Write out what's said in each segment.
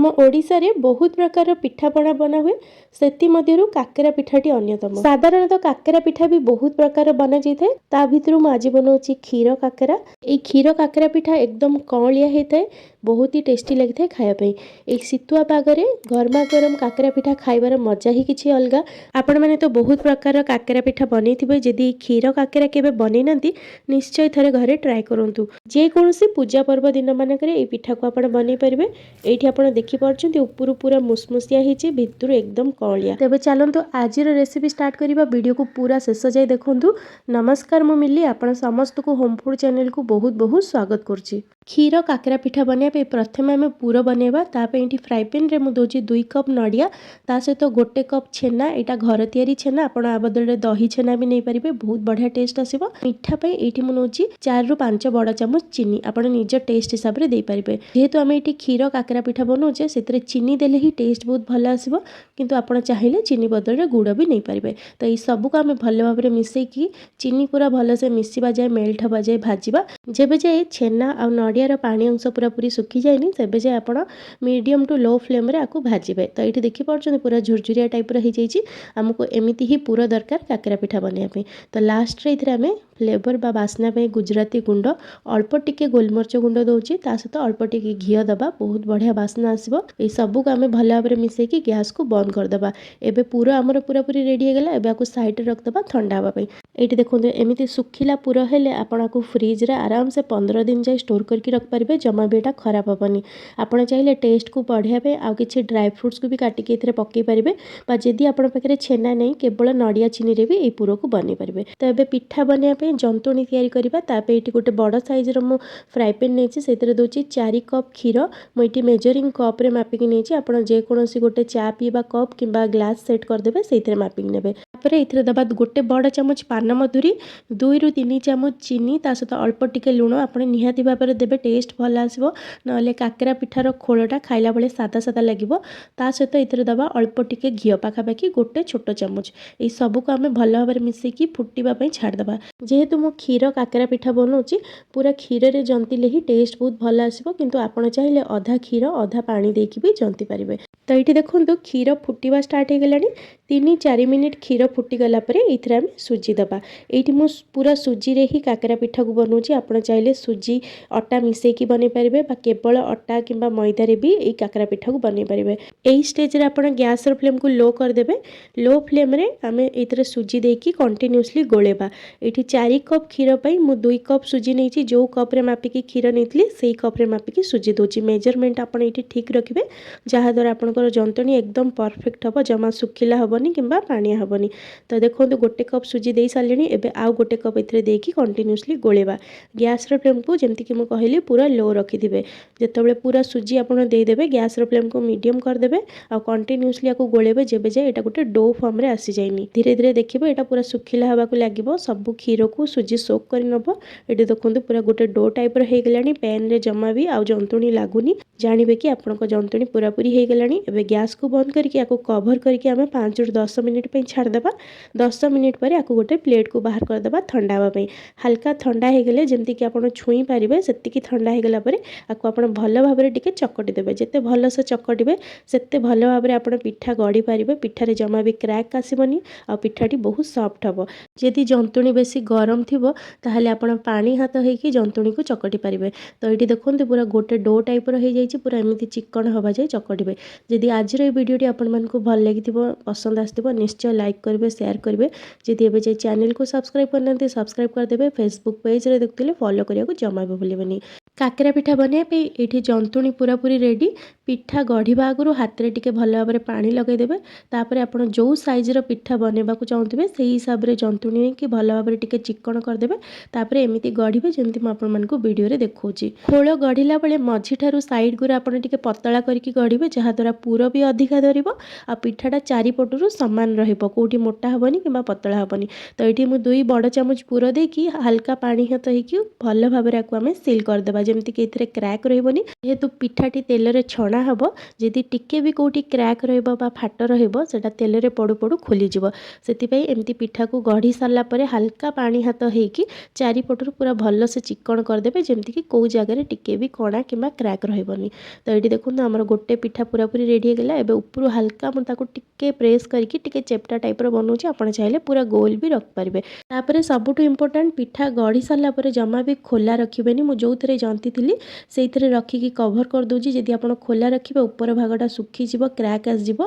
आम ओडिशा रे बहुत प्रकार पिठापଣା बना हुए सेति मध्यरु काकेरा पिठाटी अन्यतम। साधारणतः काकेरा पिठा भी बहुत प्रकार बना जाए ता भितर मु आज बनाऊँगी क्षीर काकेरा। ए क्षीर काकेरा पिठा एकदम कौलिया होता है, बहुत ही टेस्टी लगी खायापी। एक शीतुआ पागरे गरमा गरम काकेरा पिठा खाइबार मजा ही किसी अलग। आपण मैंने तो बहुत प्रकार काकेरा पिठा बनई थे, जदि क्षीर काकेरा केबे बनई नांती निश्चय थरे घरे ट्राए करंतु। जे कोनोसी पूजा पर्व दिन मानकरे ए पिठा को आपण बनै परिबे। एठी आपण देखि पारछन्ती ऊपर पूरा मुसमुसिया हिची, भितर एकदम कौलिया। तेबे चलंतु आजिर रेसिपी स्टार्ट करिबा। वीडियो को पूरा शेष जाय देखंतु। नमस्कार, मु मिली आपण समस्त को होम फूड चैनल को बहुत बहुत स्वागत करछि। क्षीर काकेरा पिठा बनैबे प्रथमे आमे पूरा बनैबा। तापे एठी फ्राई पैन रे मु दोछि 2 कप नडिया, ता सहित 1 कप छेना। एटा घर तयारी छेना, आपण आ बदले दही छेना भी नै परिबे, बहुत बढ़िया टेस्ट आसीबो। मिठा पई एठी मु नोछि 4 रु 5 बड़ चामच चीनी, आपण निज टेस्ट हिसाब रे दे परिबे। जेहेतु आमे एठी क्षीर काकेरा पिठा बनौछे सेतरे चीनी देले ही टेस्ट बहुत भल आसीबो, किंतु आपण चाहिले चीनी बदल रे गुड़ भी नै परिबे। तो ई सब को आमे भल भाबरे मिसै की चीनी पूरा भल से मिसिबा जाय, मेल्ट हबा जाय भाजीबा। जेबे जाय छेना आ नडियार पानी अंश पूरा पूरी सुखी जायनी, तेबे जाय आपण मीडियम टू लो फ्लेम रे आकु भाजीबे। तो एठी देखि पारछन पूरा झुरझुरिया टाइप रे ही जायछि। हमको एमिति ही पूरा दरकार काकेरा पिठा बनिया पे। तो लास्ट रे इथरे आमे फ्लेवर बा बास्ना पे गुजराती गुंड, अल्प टिके गोलमरिच गुंड दउछि, ता सहित अल्प टिके घिया दबा, बहुत बढ़िया बास्ना आसीबो। ए सब को आमे भल भाबरे मिसै की गैस को बंद कर दबा। एबे पूरा हमर पूरा पूरी रेडी हे गेला। एबे आकु साइड रे रख दबा ठंडा हबा पे। एठी देखोंते एमिति सुखिला पूरा हेले आपण आकु फ्रिज रे आराम से 15 दिन जाय स्टोर करके रख परिबे, जमा भी एटा खराब हबनी। आपण चाहिले टेस्ट को बढ़िया पे आ किछि ड्राई फ्रूट्स को भी काटी के इथरे पक्के परिबे, बा जदी आपण पाखरे छेना नै केवल नडिया चीनी रे भी ए पूरा को बने परिबे। तो एबे पिठा बनिया पे जंतुणी तयारी करिबा। तापे एठी गोटे बड़ साइज रो मु फ्राई पैन नेछि, सेतरे दोछि 4 कप क्षीर। मु एठी मेजरिंग कप रे मापिक नेछि, आपण जे कोनोसी गोटे चा पीबा कप किंबा ग्लास सेट कर देबे, सेइथरे मापिक नेबे। तापरे इथरे दबा गोटे बड़ चामच पान मधुरी, 2 रु 3 चामच चीनी, ता सहित अल्प टिके लूण आपण निहाती भाबरे देबे, टेस्ट भल आसीबो। नले काकेरा पिठार खोलटा खाइला बेले सादा सादा लागिबो। ता सहित इथरे दबा अल्प टिके घियो, पाखापाखि गोटे छोट चामच। ए सब को आमे भल भाबरे मिसै की फुटीबा पई छाड़ दबा। जेहेतु मु क्षीर काकेरा पिठा बनौछि, पूरा क्षीर रे जंतिले ही टेस्ट बहुत भल आसीबो, किंतु आपण चाहिले अधा क्षीर अधा पानी देकी भी जंति परिबे। तो एठी देखंतु क्षीर फुटीबा स्टार्ट हे गेलानी। 3-4 मिनिट क्षीर फुटी गला परे इथरे आमे सुजी दबा। एठी मु पूरा सुजी रे ही काकेरा पिठा को बनौछि। आपण चाहिले सुजी अटा मिसै की बनै परिबे, बा केवल अटा किंबा मैदा रे भी ए काकेरा पिठा को बनै परिबे। एई स्टेज रे आपण गैस रो फ्लेम को लो कर देबे। लो फ्लेम रे आमे इथरे सुजी देकी कंटीन्यूअसली गोलेबा। एठी 4 कप क्षीर पई मु 2 कप सुजी नेछि। जो कप रे मापिकी क्षीर नेथली सेई कप रे मापिकी सुजी दोछि। मेजरमेंट आपण एठी ठीक रखिबे, जहा द्वारा आपनकर जंतणी एकदम परफेक्ट हबो, जमा सुखिला हबनी किंबा पानिया हबनी। तो देखंतु गोटे कप सुजी देई सालेनी। एबे आउ गोटे कप इथरे देकी कंटीन्यूअसली गोलेबा। गैस रो फ्लेम को जेमति कि मु कहली पूरा लो रखि दिबे। जेतेबेले पूरा सुजी आपण देई देबे, गैस रो फ्लेम को मीडियम कर देबे आ कंटीन्यूअसली आको गोलेबे, जेबे जे एटा गोटे डो फॉर्म रे आसी जायनी। धीरे धीरे देखिबो एटा पूरा सुखिला हबा को लागिबो, सब क्षीर को सुजी सोक करि नबो। एटी देखंतु पूरा गोटे डो टाइप रो हे गेलानी। पैन रे जमा भी आ जंतुणी लागुनी, जानिबे कि आपनको जंतुणी पूरा पूरी हे गेलानी। एबे गैस को बंद करके आको कवर करके आमे 5 रु 10 मिनिट पे छाड़ दबा। 10 मिनिट परे आको गोटे प्लेट को बाहर कर दबा ठंडा हबा पे। हल्का ठंडा हे गेले जेमति कि आपण छुई पारिबे, सेति कि ठंडा हे गेला परे आको आपण भल भाबरे टिके चकटी देबे। जेते भल से चकटिबे सेते भल भाबरे आपण पिठा गड़ी पारिबे। पिठारे जमा भी क्रैक आसीबनी आ पिठाटी बहुत सॉफ्ट हबो। जदि जंतुणी बेसी गरम थिबो ताहले आपण पानी हाथ हेकी जंतुणी को चकटी पारिबे। तो एठी देखंतु पूरा गोटे डो टाइप रो हे जाईछि, पूरा एमिति चिकन हबा जाय चकटिबे। जदि आज रो वीडियोटी आपण मानकु भल लागिथिबो, पसंद आस्थिबो, निश्चय लाइक करबे, शेयर करबे। जदि एबे जे चैनल को सब्सक्राइब करनते सब्सक्राइब कर देबे। फेसबुक पेज रे देखतिले फॉलो करिया को जमा भी भूलिबेनी। काकेरा पिठा बनिया पे एठी जंतुणी पूरा पूरी रेडी। पिठा गढ़िबा आगुरु हाथ रे टिके भल भाबरे पानी लगै देबे। तापरे आपण जो साइज रो पिठा बनेबा को चाहुथिबे सेही हिसाब रे जंतुणी के भल भाबरे टिके चिकन कर देबे। तापरे एमिति गढ़िबे जेमति म आपण मानकु वीडियो रे देखौची। खोल गढ़िला बेले मझी ठारू साइड गुरा आपण टिके पतला करके गढ़िबे, जहा द्वारा पूरा भी अधिका धरिबो आ पिठाटा चारि पटुरु समान रहिबो, कोठी मोटा हबनी किंबा पतला हबनी। तो एठी मु 2 बड़ चामच पूरा देकी हल्का पानी हाथ हेकी भल भाबरे आकु आमे सील कर देबा, ଯେମିତିକି ଏଥିରେ କ୍ରାକ୍ ରହିବନି। ଯେହେତୁ ପିଠାଟି ତେଲରେ ଛଣା ହେବ, ଯଦି ଟିକେ ବି କେଉଁଠି କ୍ରାକ୍ ରହିବ ବା ଫାଟ ରହିବ ସେଇଟା ତେଲରେ ପଡ଼ୁ ପଡ଼ୁ ଖୋଲିଯିବ। ସେଥିପାଇଁ ଏମିତି ପିଠାକୁ ଗଢ଼ି ସାରିଲା ପରେ ହାଲକା ପାଣି ହାତ ହେଇକି ଚାରିପଟରୁ ପୁରା ଭଲସେ ଚିକ୍କଣ କରିଦେବେ, ଯେମିତିକି କେଉଁ ଜାଗାରେ ଟିକେ ବି କଣା କିମ୍ବା କ୍ରାକ୍ ରହିବନି। ତ ଏଇଠି ଦେଖନ୍ତୁ ଆମର ଗୋଟେ ପିଠା ପୁରାପୁରି ରେଡ଼ି ହେଇଗଲା। ଏବେ ଉପରୁ ହାଲକା ମୁଁ ତାକୁ ଟିକେ ପ୍ରେସ୍ କରିକି ଟିକେ ଚେପ୍ଟା ଟାଇପ୍ର ବନାଉଛି। ଆପଣ ଚାହିଁଲେ ପୁରା ଗୋଲ ବି ରଖିପାରିବେ। ତାପରେ ସବୁଠୁ ଇମ୍ପୋର୍ଟାଣ୍ଟ, ପିଠା ଗଢ଼ି ସାରିଲା ପରେ ଜମା ବି ଖୋଲା ରଖିବେନି। ମୁଁ ଯେଉଁଥିରେ ଜନ୍ତିଥିଲି ସେଇଥିରେ ରଖିକି କଭର୍ କରିଦେଉଛି। ଯଦି ଆପଣ ଖୋଲା ରଖିବେ ଉପର ଭାଗଟା ଶୁଖିଯିବ, କ୍ରାକ୍ ଆସିଯିବ,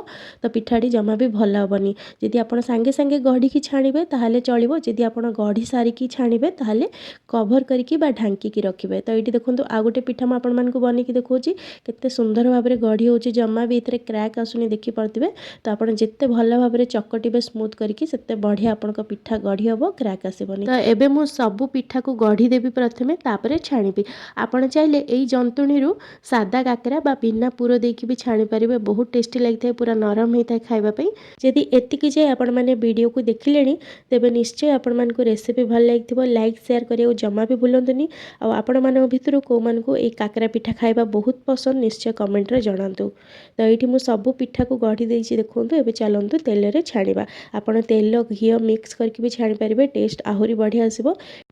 ତ ପିଠାଟି ଜମା ବି ଭଲ ହେବନି। ଯଦି ଆପଣ ସାଙ୍ଗେ ସାଙ୍ଗେ ଗଢ଼ିକି ଛାଣିବେ ତାହେଲେ ଚଳିବ। ଯଦି ଆପଣ ଗଢ଼ି ସାରିକି ଛାଣିବେ ତାହେଲେ କଭର୍ କରିକି ବା ଢାଙ୍କିକି ରଖିବେ। ତ ଏଇଠି ଦେଖନ୍ତୁ ଆଉ ଗୋଟେ ପିଠା ମୁଁ ଆପଣମାନଙ୍କୁ ବନେଇକି ଦେଖାଉଛି। କେତେ ସୁନ୍ଦର ଭାବରେ ଗଢ଼ି ହେଉଛି, ଜମା ବି ଏଥିରେ କ୍ରାକ୍ ଆସୁନି, ଦେଖିପାରୁଥିବେ। ତ ଆପଣ ଯେତେ ଭଲ ଭାବରେ ଚକଟିବେ ସ୍ମୁଥ୍ କରିକି ସେତେ ବଢ଼ିଆ ଆପଣଙ୍କ ପିଠା ଗଢ଼ି ହେବ, କ୍ରାକ୍ ଆସିବନି। ତ ଏବେ ମୁଁ ସବୁ ପିଠାକୁ ଗଢ଼ି ଦେବି ପ୍ରଥମେ, ତାପରେ ଛାଣିବି। ଆପଣ ଚାହିଁଲେ ଏଇ ଜନ୍ତୁଣୀରୁ ସାଦା କାକରା ବା ବିନା ପୁର ଦେଇକି ବି ଛାଣି ପାରିବେ। ବହୁତ ଟେଷ୍ଟି ଲାଗିଥାଏ, ପୁରା ନରମ ହେଇଥାଏ ଖାଇବା ପାଇଁ। ଯଦି ଏତିକି ଯାଏ ଆପଣମାନେ ଭିଡ଼ିଓକୁ ଦେଖିଲେଣି ତେବେ ନିଶ୍ଚୟ ଆପଣମାନଙ୍କୁ ରେସିପି ଭଲ ଲାଗିଥିବ। ଲାଇକ୍ ସେୟାର କରିବାକୁ ଜମା ବି ଭୁଲନ୍ତୁନି। ଆଉ ଆପଣମାନଙ୍କ ଭିତରୁ କେଉଁମାନଙ୍କୁ ଏଇ କାକରା ପିଠା ଖାଇବା ବହୁତ ପସନ୍ଦ ନିଶ୍ଚୟ କମେଣ୍ଟରେ ଜଣାନ୍ତୁ। ତ ଏଇଠି ମୁଁ ସବୁ ପିଠାକୁ ଗଢ଼ି ଦେଇଛି ଦେଖନ୍ତୁ। ଏବେ ଚାଲନ୍ତୁ ତେଲରେ ଛାଣିବା। ଆପଣ ତେଲ ଘିଅ ମିକ୍ସ କରିକି ବି ଛାଣିପାରିବେ, ଟେଷ୍ଟ ଆହୁରି ବଢ଼ିଆ ଆସିବ।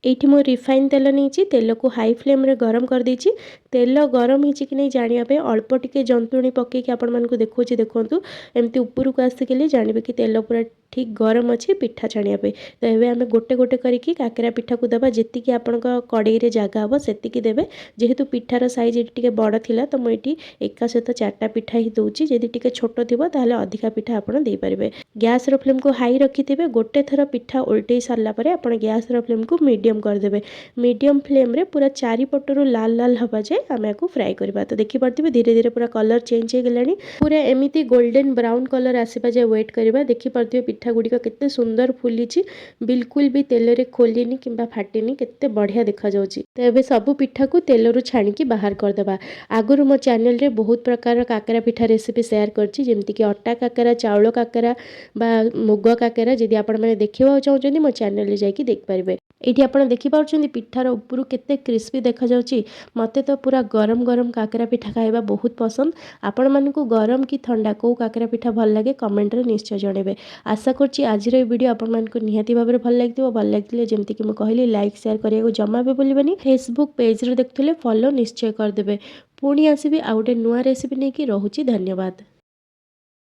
ଏଇଠି ମୁଁ ରିଫାଇନ୍ ତେଲ ନେଇଛି, ତେଲକୁ ହାଇ ଫ୍ଲେମ୍ରେ ଗରମ କରିଦେଇଛି। ତେଲ ଗରମ ହେଇଛି କି ନାହିଁ ଜାଣିବା ପାଇଁ ଅଳ୍ପ ଟିକେ ଜନ୍ତୁଣୀ ପକାଇକି ଆପଣମାନଙ୍କୁ ଦେଖାଉଛି। ଦେଖନ୍ତୁ ଏମିତି ଉପରକୁ ଆସିଗଲେ ଜାଣିବେ କି ତେଲ ପୁରା ଠିକ୍ ଗରମ ଅଛି ପିଠା ଛାଣିବା ପାଇଁ। ତ ଏବେ ଆମେ ଗୋଟେ ଗୋଟେ କରିକି କାକରା ପିଠାକୁ ଦେବା। ଯେତିକି ଆପଣଙ୍କ କଡ଼େଇରେ ଜାଗା ହେବ ସେତିକି ଦେବେ। ଯେହେତୁ ପିଠାର ସାଇଜ୍ ଏଠି ଟିକେ ବଡ଼ ଥିଲା ତ ମୁଁ ଏଠି ଏକା ସହିତ 4ଟା ପିଠା ହିଁ ଦେଉଛି। ଯଦି ଟିକେ ଛୋଟ ଥିବ ତାହେଲେ ଅଧିକା ପିଠା ଆପଣ ଦେଇପାରିବେ। ଗ୍ୟାସ୍ର ଫ୍ଲେମ୍କୁ ହାଇ ରଖିଥିବେ। ଗୋଟେ ଥର ପିଠା ଓଲଟେଇ ସାରିଲା ପରେ ଆପଣ ଗ୍ୟାସ୍ର ଫ୍ଲେମ୍କୁ ମିଡ଼ିୟମ୍ କରିଦେବେ। ମିଡ଼ିୟମ୍ ଫ୍ଲେମ୍ରେ ପୁରା ଚାରିପଟରୁ ଲାଲ ଲାଲ ହେବା ଯାଏ ଆମେ ୟାକୁ ଫ୍ରାଏ କରିବା। ତ ଦେଖିପାରୁଥିବେ ଧୀରେ ଧୀରେ ପୁରା କଲର୍ ଚେଞ୍ଜ ହେଇଗଲାଣି। ପୁରା ଏମିତି ଗୋଲ୍ଡେନ୍ ବ୍ରାଉନ୍ କଲର୍ ଆସିବା ଯାଏ ୱେଟ୍ କରିବା। ଦେଖିପାରୁଥିବେ ପିଠା ଗୁଡ଼ିକ କେତେ ସୁନ୍ଦର ଫୁଲିଛି, ବିଲକୁଲ ବି ତେଲରେ ଖୋଲିନି କିମ୍ବା ଫାଟିନି, କେତେ ବଢ଼ିଆ ଦେଖାଯାଉଛି। ତ ଏବେ ସବୁ ପିଠାକୁ ତେଲରୁ ଛାଣିକି ବାହାର କରିଦେବା। ଆଗରୁ ମୋ ଚ୍ୟାନେଲରେ ବହୁତ ପ୍ରକାର କାକରା ପିଠା ରେସିପି ସେୟାର କରିଛି, ଯେମିତିକି ଅଟା କାକରା, ଚାଉଳ କାକରା ବା ମୁଗ କାକରା। ଯଦି ଆପଣମାନେ ଦେଖିବାକୁ ଚାହୁଁଛନ୍ତି ମୋ ଚ୍ୟାନେଲରେ ଯାଇକି ଦେଖିପାରିବେ। ଏଇଠି ଆପଣ ଦେଖିପାରୁଛନ୍ତି ପିଠାର ଉପରୁ କେତେ କ୍ରିସ୍ପି ଦେଖାଯାଉଛି। ମୋତେ ତ ପୁରା ଗରମ ଗରମ କାକରା ପିଠା ଖାଇବା ବହୁତ ପସନ୍ଦ। ଆପଣମାନଙ୍କୁ ଗରମ କି ଥଣ୍ଡା କେଉଁ କାକରା ପିଠା ଭଲ ଲାଗେ କମେଣ୍ଟରେ ନିଶ୍ଚୟ ଜଣାଇବେ। ଆଶା କରୁଛି ଆଜିର এই ଭିଡ଼ିଓ ଆପଣମାନଙ୍କୁ ନିହାତି ଭାବରେ ଭଲ ଲାଗିଥିବ। ଭଲ ଲାଗିଥିଲେ ଯେମିତିକି ମୁଁ କହିଲି ଲାଇକ୍ ସେୟାର କରିବାକୁ ଜମା ବି ଭୁଲିବେନି। ଫେସବୁକ୍ ପେଜ୍ରେ ଦେଖୁଥିଲେ ଫଲୋ ନିଶ୍ଚୟ କରିଦେବେ। ପୁଣି ଆସିବି ଆଉ ଗୋଟେ ନୂଆ ରେସିପି ନେଇକି। ରହୁଛି, ଧନ୍ୟବାଦ।